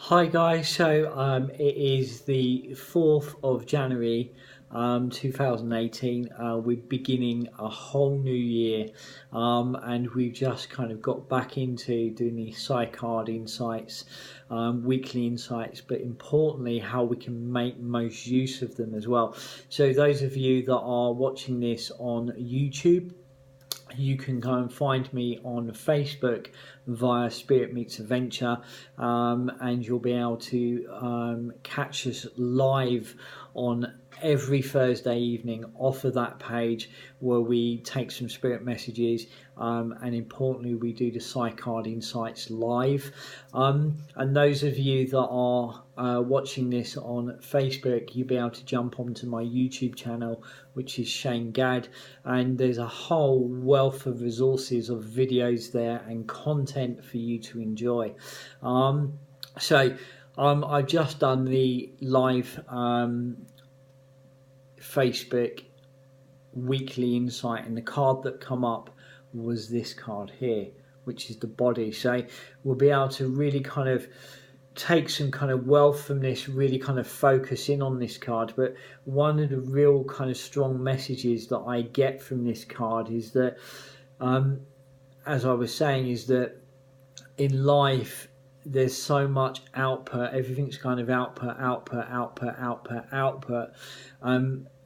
Hi guys, so it is the 4th of January 2018. We're beginning a whole new year, and we've just kind of got back into doing the Psycard Insights, weekly insights, but importantly how we can make most use of them as well. So those of you that are watching this on YouTube, you can go and find me on Facebook via Spirit Meets Adventure, and you'll be able to catch us live on every Thursday evening off of that page, where we take some spirit messages, and importantly we do the Psycard Insights live. And those of you that are watching this on Facebook, you'll be able to jump onto my YouTube channel, which is Shane Gadd, and there's a whole wealth of resources of videos there and content for you to enjoy. I've just done the live Facebook weekly insight, and the card that come up was this card here, which is the body. So we'll be able to really kind of take some kind of wealth from this, really kind of focus in on this card. But one of the real kind of strong messages that I get from this card is that, as I was saying, is that in life there's so much output, everything's kind of output.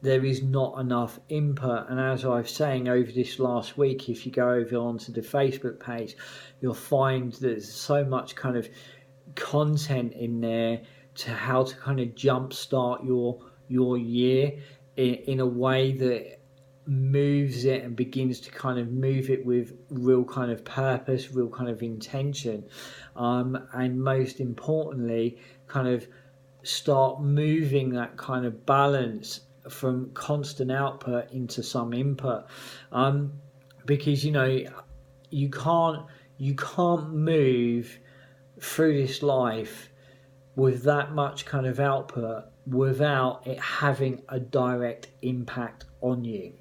There is not enough input. And as I was saying over this last week, if you go over onto the Facebook page, you'll find there's so much kind of content in there to how to kind of jumpstart your year in a way that moves it and begins to kind of move it with real kind of purpose, real kind of intention, and most importantly kind of start moving that kind of balance from constant output into some input, because you can't move through this life with that much kind of output without it having a direct impact on you.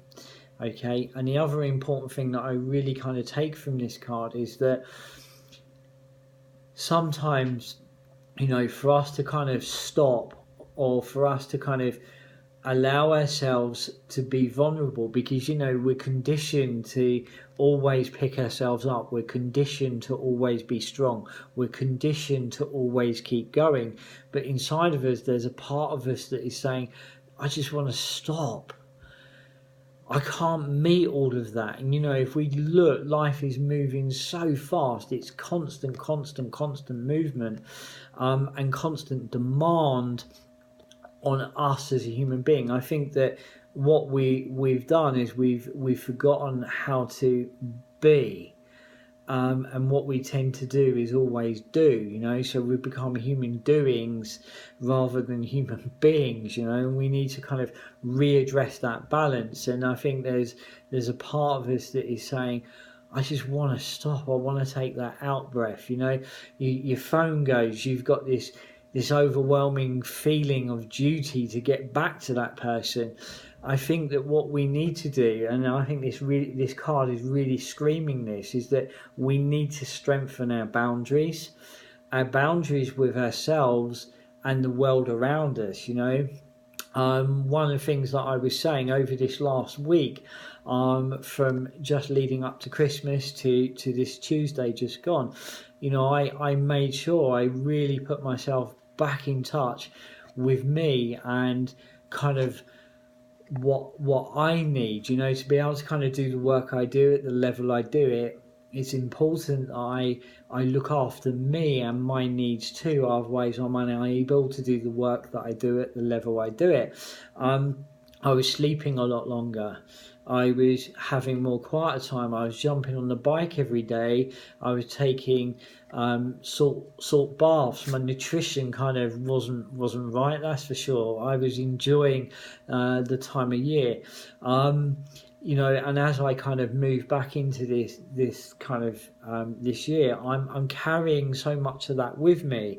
Okay, and the other important thing that I really kind of take from this card is that sometimes, for us to kind of stop, or for us to kind of allow ourselves to be vulnerable, because we're conditioned to always pick ourselves up, we're conditioned to always be strong, we're conditioned to always keep going, but inside of us there's a part of us that is saying, I just want to stop, I can't meet all of that. And if we look, life is moving so fast, it's constant movement, and constant demand on us as a human being. I think that what we've done is we've forgotten how to be, and what we tend to do is always do, so we've become human doings rather than human beings, and we need to kind of readdress that balance. And I think there's a part of us that is saying, I just want to stop, I want to take that out breath. Your phone goes, you've got this overwhelming feeling of duty to get back to that person. I think that what we need to do, and I think this card is really screaming this, is that we need to strengthen our boundaries with ourselves and the world around us. One of the things that I was saying over this last week, from just leading up to Christmas to this Tuesday just gone, I made sure I really put myself back in touch with me and kind of what I need, to be able to kind of do the work I do at the level I do it. It's important that I look after me and my needs too, otherwise I'm unable to do the work that I do at the level I do it. I was sleeping a lot longer, I was having more quiet time, I was jumping on the bike every day, I was taking salt baths. My nutrition kind of wasn't right, that's for sure. I was enjoying the time of year, and as I kind of move back into this kind of this year, I'm carrying so much of that with me,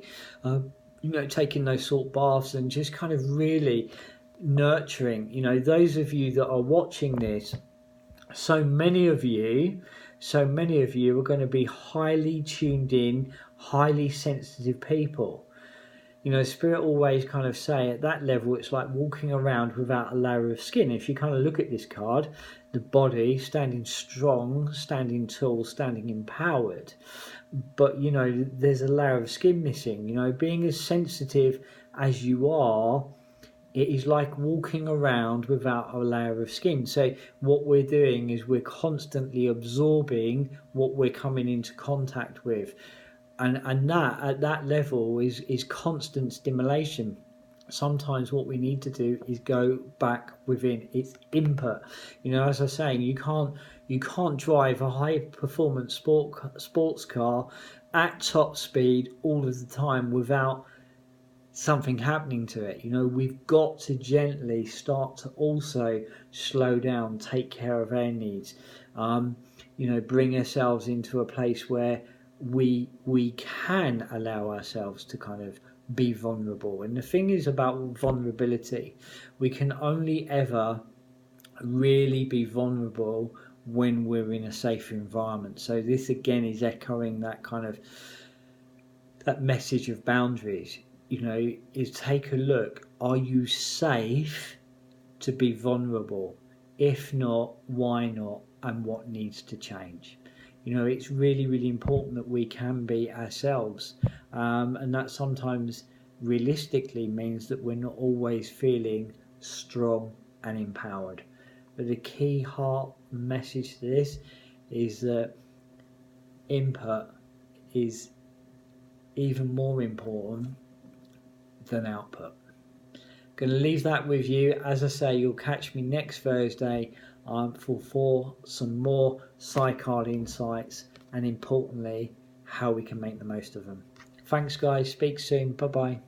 taking those salt baths and just kind of really nurturing. Those of you that are watching this, so many of you are going to be highly tuned in, highly sensitive people. You know, Spirit always kind of say at that level, it's like walking around without a layer of skin. If you kind of look at this card, the body standing strong, standing tall, standing empowered, but you know, there's a layer of skin missing. You know, being as sensitive as you are, it is like walking around without a layer of skin. So what we're doing is we're constantly absorbing what we're coming into contact with, and that at that level is constant stimulation. Sometimes what we need to do is go back within. It's input. You know, as I was saying, you can't drive a high performance sports car at top speed all of the time without something happening to it. You know, we've got to gently start to also slow down, take care of our needs, you know, bring ourselves into a place where we can allow ourselves to kind of be vulnerable. And the thing is about vulnerability, we can only ever really be vulnerable when we're in a safe environment. So this again is echoing that kind of that message of boundaries. You know, is take a look, are you safe to be vulnerable? If not, why not, and what needs to change? You know, it's really, really important that we can be ourselves, and that sometimes realistically means that we're not always feeling strong and empowered. But the key heart message to this is that input is even more important than output. Going to leave that with you. As I say, you'll catch me next Thursday for some more Psycard Insights, and importantly, how we can make the most of them. Thanks guys, speak soon, bye bye.